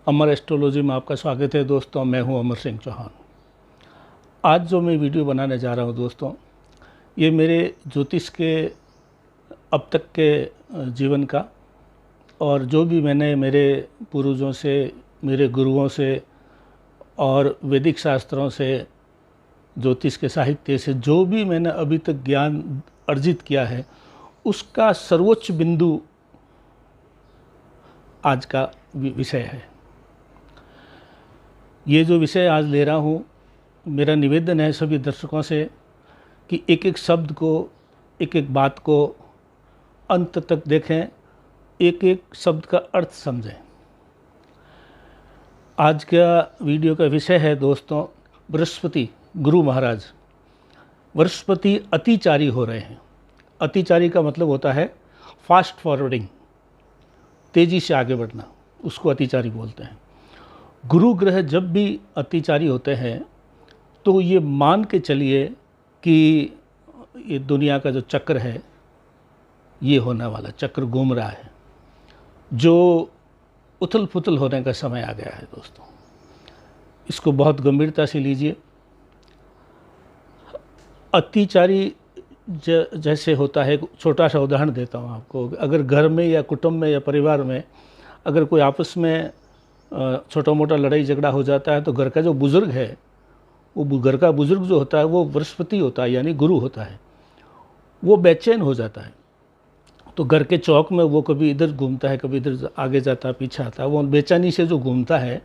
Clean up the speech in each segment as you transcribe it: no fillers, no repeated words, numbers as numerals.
अमर astrology में आपका स्वागत है दोस्तों। मैं हूं अमर सिंह चौहान। आज जो मैं वीडियो बनाने जा रहा हूं दोस्तों, ये मेरे ज्योतिष के अब तक के जीवन का और जो भी मैंने मेरे पूर्वजों से, मेरे गुरुओं से और वैदिक शास्त्रों से, ज्योतिष के साहित्य से जो भी मैंने अभी तक ज्ञान अर्जित किया है, उसका सर्वोच्च बिंदु आज का विषय है। ये जो विषय आज ले रहा हूँ, मेरा निवेदन है सभी दर्शकों से कि एक एक शब्द को, एक एक बात को अंत तक देखें, एक एक शब्द का अर्थ समझें। आज का वीडियो का विषय है दोस्तों, बृहस्पति गुरु महाराज। बृहस्पति अतिचारी हो रहे हैं। अतिचारी का मतलब होता है फास्ट फॉरवर्डिंग, तेज़ी से आगे बढ़ना, उसको अतिचारी बोलते हैं। गुरु ग्रह जब भी अतिचारी होते हैं तो ये मान के चलिए कि ये दुनिया का जो चक्र है, ये होने वाला चक्र घूम रहा है, जो उथल पुथल होने का समय आ गया है दोस्तों। इसको बहुत गंभीरता से लीजिए। अतिचारी जैसे होता है, छोटा सा उदाहरण देता हूँ आपको। अगर घर में या कुटुंब में या परिवार में अगर कोई आपस में छोटा मोटा लड़ाई झगड़ा हो जाता है तो घर का जो बुज़ुर्ग है, वो घर का बुज़ुर्ग जो होता है वो बृहस्पति होता है, यानी गुरु होता है। वो बेचैन हो जाता है तो घर के चौक में वो कभी इधर घूमता है, कभी इधर आगे जाता है, पीछे आता है। वो बेचैनी से जो घूमता है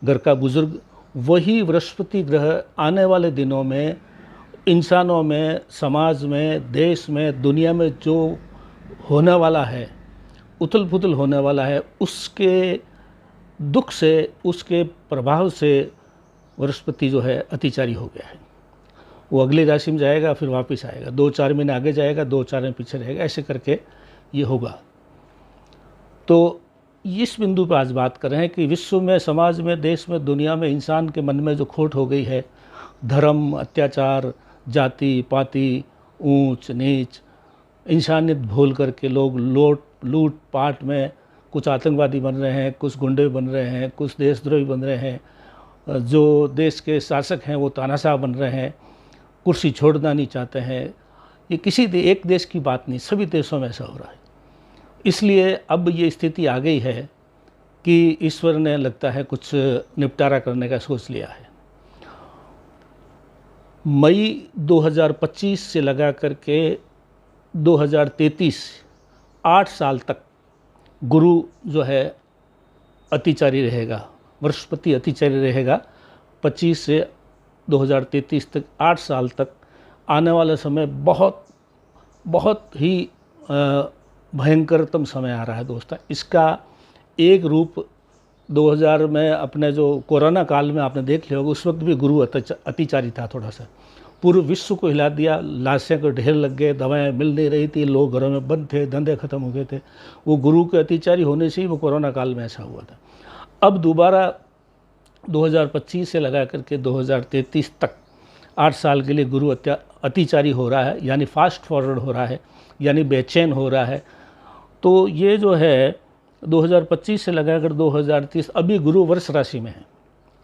घर का बुज़ुर्ग, वही बृहस्पति ग्रह आने वाले दिनों में इंसानों में, समाज में, देश में, दुनिया में जो होने वाला है, उथल पुथल होने वाला है, उसके दुख से, उसके प्रभाव से बृहस्पति जो है अतिचारी हो गया है। वो अगली राशि में जाएगा, फिर वापस आएगा, 2-4 महीने आगे जाएगा, 2-4 महीने पीछे रहेगा, ऐसे करके ये होगा। तो इस बिंदु पर आज बात कर रहे हैं कि विश्व में, समाज में, देश में, दुनिया में इंसान के मन में जो खोट हो गई है, धर्म, अत्याचार, जाति पाति, ऊंच नीच, इंसानियत भूल करके लोग लूट पाट में कुछ आतंकवादी बन रहे हैं, कुछ गुंडे बन रहे हैं, कुछ देशद्रोही बन रहे हैं, जो देश के शासक हैं वो तानाशाह बन रहे हैं, कुर्सी छोड़ना नहीं चाहते हैं। ये किसी एक देश की बात नहीं, सभी देशों में ऐसा हो रहा है। इसलिए अब ये स्थिति आ गई है कि ईश्वर ने लगता है कुछ निपटारा करने का सोच लिया है। मई 2025 से लगा करके 2033, 8 साल तक गुरु जो है अतिचारी रहेगा, बृहस्पति अतिचारी रहेगा। 25 से 2033 तक, 8 साल तक आने वाला समय बहुत बहुत ही भयंकरतम समय आ रहा है दोस्तों। इसका एक रूप 2000 में अपने जो कोरोना काल में आपने देख लिया होगा, उस वक्त भी गुरु अतिचारी था। थोड़ा सा पूरे विश्व को हिला दिया, लाशों के ढेर लग गए, दवाएं मिल नहीं रही थी, लोग घरों में बंद थे, धंधे खत्म हो गए थे। वो गुरु के अतिचारी होने से ही वो कोरोना काल में ऐसा हुआ था। अब दोबारा 2025 से लगा करके 2033 तक 8 साल के लिए गुरु अतिचारी हो रहा है, यानी फास्ट फॉरवर्ड हो रहा है, यानी बेचैन हो रहा है। तो ये जो है 2025 से लगाकर 2030, अभी गुरु वृष राशि में है,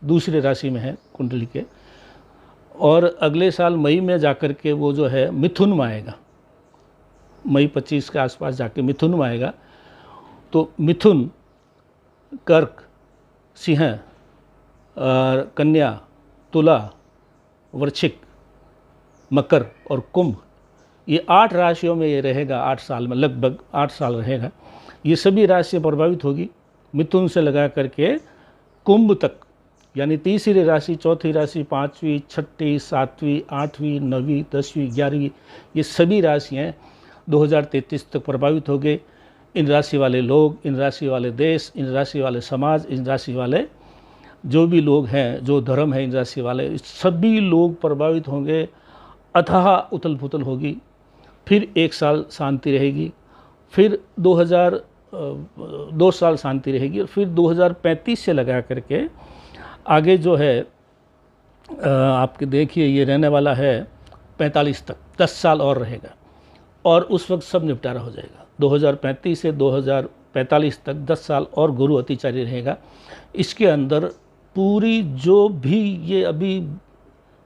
दूसरी राशि में है कुंडली के, और अगले साल मई में जाकर के वो जो है मिथुन में आएगा। मई 25 के आसपास जाके मिथुन में आएगा। तो मिथुन, कर्क, सिंह, कन्या, तुला, वृश्चिक, मकर और कुंभ, ये 8 राशियों में ये रहेगा। 8 साल में लगभग 8 साल रहेगा। ये सभी राशियाँ प्रभावित होगी, मिथुन से लगा करके कुंभ तक, यानी तीसरी राशि, चौथी राशि, 5वीं, 6ठी, 7वीं, 8वीं, 9वीं, 10वीं, 11वीं, ये सभी राशियाँ 2033 तक प्रभावित हो गए। इन राशि वाले लोग, इन राशि वाले देश, इन राशि वाले समाज, इन राशि वाले जो भी लोग हैं, जो धर्म है, इन राशि वाले सभी लोग प्रभावित होंगे। अथाह उथल पुथल होगी। फिर 1 साल शांति रहेगी, फिर 2 साल शांति रहेगी, और फिर 2035 से लगा करके आगे जो है आपके देखिए ये रहने वाला है 45 तक, 10 साल और रहेगा, और उस वक्त सब निपटारा हो जाएगा। 2035 से 45 तक 10 साल और गुरु अतिचारी रहेगा। इसके अंदर पूरी जो भी ये अभी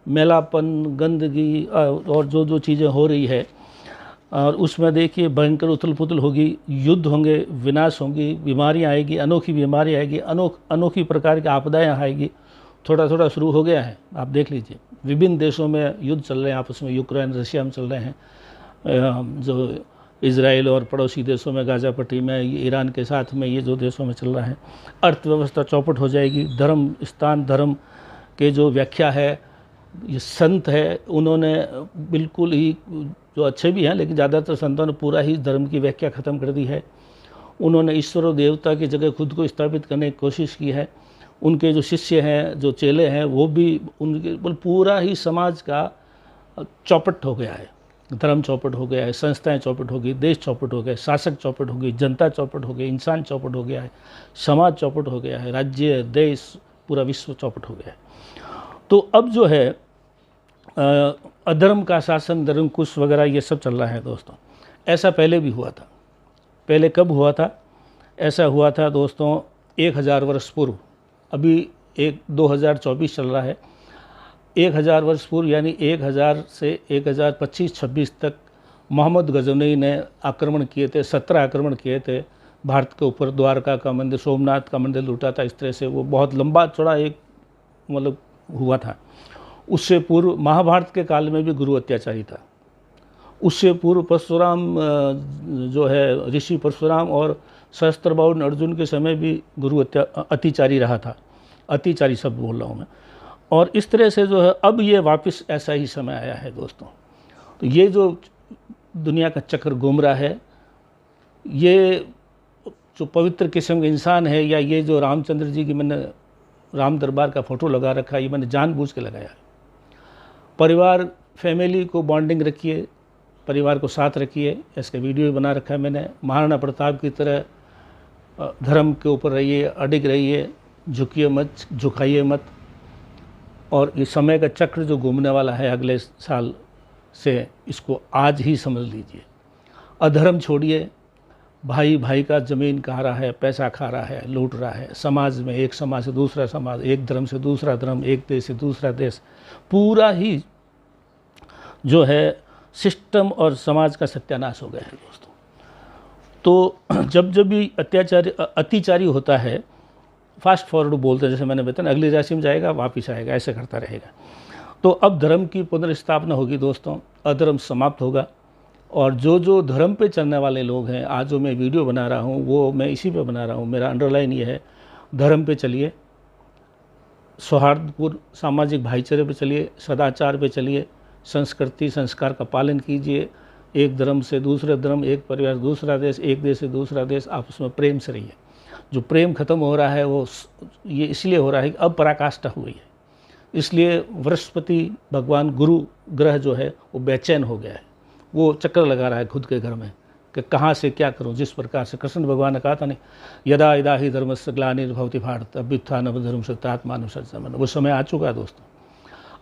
मैलापन, गंदगी और जो जो चीज़ें हो रही है, और उसमें देखिए भयंकर उथल पुथल होगी, युद्ध होंगे, विनाश होंगी, बीमारियाँ आएगी, अनोखी बीमारी आएगी, अनोखी प्रकार की आपदाएँ आएगी। थोड़ा थोड़ा शुरू हो गया है, आप देख लीजिए विभिन्न देशों में युद्ध चल रहे हैं आपस में, यूक्रेन रशिया में चल रहे हैं, जो इजराइल और पड़ोसी देशों में, गाज़ा पट्टी में, ईरान के साथ में, ये जो देशों में चल रहा है। अर्थव्यवस्था चौपट हो जाएगी। धर्म स्थान, धर्म के जो व्याख्या है, ये संत है उन्होंने बिल्कुल ही, जो अच्छे भी हैं लेकिन ज़्यादातर संतों ने पूरा ही धर्म की व्याख्या ख़त्म कर दी है। उन्होंने ईश्वर और देवता की जगह खुद को स्थापित करने की कोशिश की है। उनके जो शिष्य हैं, जो चेले हैं, वो भी उनके पूरा ही समाज का चौपट हो गया है। धर्म चौपट हो गया है, संस्थाएं चौपट हो गई, देश चौपट हो गए, शासक चौपट हो गई, जनता चौपट हो गई, इंसान चौपट हो गया है, समाज चौपट हो गया है, राज्य, देश, पूरा विश्व चौपट हो गया है। तो अब जो है अधर्म का शासन, निरंकुश वगैरह ये सब चल रहा है दोस्तों। ऐसा पहले भी हुआ था। पहले कब हुआ था? ऐसा हुआ था दोस्तों 1000 वर्ष पूर्व। अभी 2024 चल रहा है। 1000 वर्ष पूर्व यानी 1000 से 1025-26 तक मोहम्मद गजनवी ने आक्रमण किए थे, 17 आक्रमण किए थे भारत के ऊपर। द्वारका का मंदिर, सोमनाथ का मंदिर लूटा था। इस तरह से वो बहुत लंबा चौड़ा एक मतलब हुआ था। उससे पूर्व महाभारत के काल में भी गुरु अत्याचारी था। उससे पूर्व परशुराम जो है, ऋषि परशुराम और सहस्त्रबाहुन अर्जुन के समय भी गुरु अतिचारी रहा था। अतिचारी शब्द बोल रहा हूँ मैं। और इस तरह से जो है अब ये वापस ऐसा ही समय आया है दोस्तों। तो ये जो दुनिया का चक्र घूम रहा है, ये जो पवित्र किस्म के इंसान है, या ये जो रामचंद्र जी की मैंने राम दरबार का फ़ोटो लगा रखा है, ये मैंने जानबूझ के लगाया है। परिवार, फैमिली को बॉन्डिंग रखिए, परिवार को साथ रखिए। इसका वीडियो भी बना रखा है मैंने। महाराणा प्रताप की तरह धर्म के ऊपर रहिए, अडिग रहिए, झुकिए मत, झुकाइए मत। और ये समय का चक्र जो घूमने वाला है अगले साल से, इसको आज ही समझ लीजिए। अधर्म छोड़िए। भाई भाई का ज़मीन खा रहा है, पैसा खा रहा है, लूट रहा है। समाज में एक समाज से दूसरा समाज, एक धर्म से दूसरा धर्म, एक देश से दूसरा देश, पूरा ही जो है सिस्टम और समाज का सत्यानाश हो गया है दोस्तों। तो जब जब भी अतिचारी होता है, फास्ट फॉरवर्ड बोलते हैं, जैसे मैंने बताया, अगली राशि में जाएगा वापिस आएगा, ऐसे करता रहेगा। तो अब धर्म की पुनर्स्थापना होगी दोस्तों, अधर्म समाप्त होगा। और जो जो धर्म पे चलने वाले लोग हैं, आज जो मैं वीडियो बना रहा हूँ वो मैं इसी पे बना रहा हूँ। मेरा अंडरलाइन ये है, धर्म पे चलिए, सौहार्दपूर्ण सामाजिक भाईचारे पे चलिए, सदाचार पे चलिए, संस्कृति संस्कार का पालन कीजिए। एक धर्म से दूसरे धर्म, एक परिवार से दूसरा देश, एक देश से दूसरा देश, आपस में प्रेम से रहिए। जो प्रेम खत्म हो रहा है वो ये इसलिए हो रहा है कि अब पराकाष्ठा हुई है। इसलिए बृहस्पति भगवान गुरु ग्रह जो है वो बेचैन हो गया है। वो चक्कर लगा रहा है खुद के घर में कि कहाँ से क्या करूं। जिस प्रकार से कृष्ण भगवान ने कहा था नहीं, यदा यदा ही धर्मस्य ग्लानिर्भवति भारत अभ्युत्थानं धर्मस्य सत्यात्मानं, वो समय आ चुका है दोस्तों।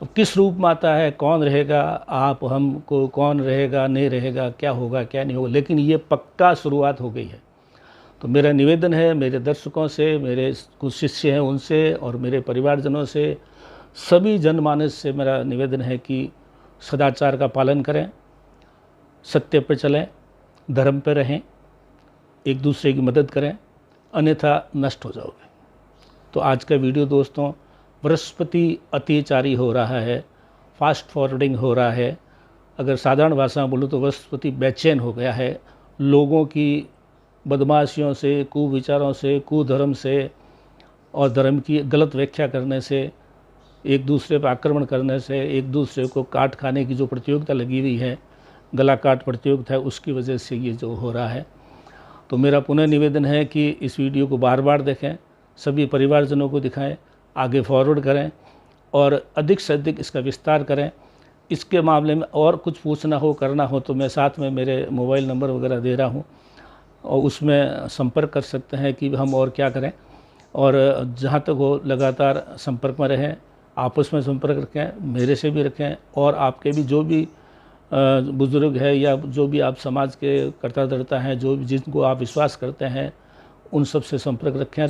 अब किस रूप में आता है, कौन रहेगा, आप हमको कौन रहेगा, नहीं रहेगा, क्या होगा क्या नहीं होगा, लेकिन ये पक्का शुरुआत हो गई है। तो मेरा निवेदन है मेरे दर्शकों से, मेरे कुछ शिष्य हैं उनसे, और मेरे परिवारजनों से, सभी जनमानस से मेरा निवेदन है कि सदाचार का पालन करें, सत्य पर चलें, धर्म पर रहें, एक दूसरे की मदद करें, अन्यथा नष्ट हो जाओगे। तो आज का वीडियो दोस्तों, बृहस्पति अतिचारी हो रहा है, फास्ट फॉरवर्डिंग हो रहा है। अगर साधारण भाषा में बोलूँ तो बृहस्पति बेचैन हो गया है लोगों की बदमाशियों से, कुविचारों से, कुधर्म से और धर्म की गलत व्याख्या करने से, एक दूसरे पर आक्रमण करने से, एक दूसरे को काट खाने की जो प्रतियोगिता लगी हुई है, गला काट प्रतियोगिता है, उसकी वजह से ये जो हो रहा है। तो मेरा पुनः निवेदन है कि इस वीडियो को बार बार देखें, सभी परिवारजनों को दिखाएं, आगे फॉरवर्ड करें और अधिक से अधिक इसका विस्तार करें। इसके मामले में और कुछ पूछना हो, करना हो तो मैं साथ में मेरे मोबाइल नंबर वगैरह दे रहा हूँ, और उसमें संपर्क कर सकते हैं कि हम और क्या करें। और जहाँ तक हो लगातार संपर्क में रहें, आपस में संपर्क रखें, मेरे से भी रखें, और आपके भी जो भी बुज़ुर्ग है या जो भी आप समाज के कर्ता धर्ता हैं, जो जिनको आप विश्वास करते हैं, उन सब से संपर्क रखें,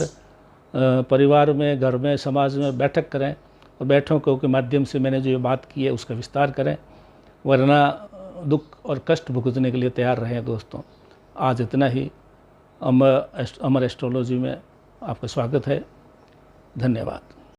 परिवार में, घर में, समाज में बैठक करें और बैठकों के माध्यम से मैंने जो ये बात की है उसका विस्तार करें, वरना दुख और कष्ट भुगतने के लिए तैयार रहें। दोस्तों, आज इतना ही। अमर एस्ट्रोलॉजी में आपका स्वागत है। धन्यवाद।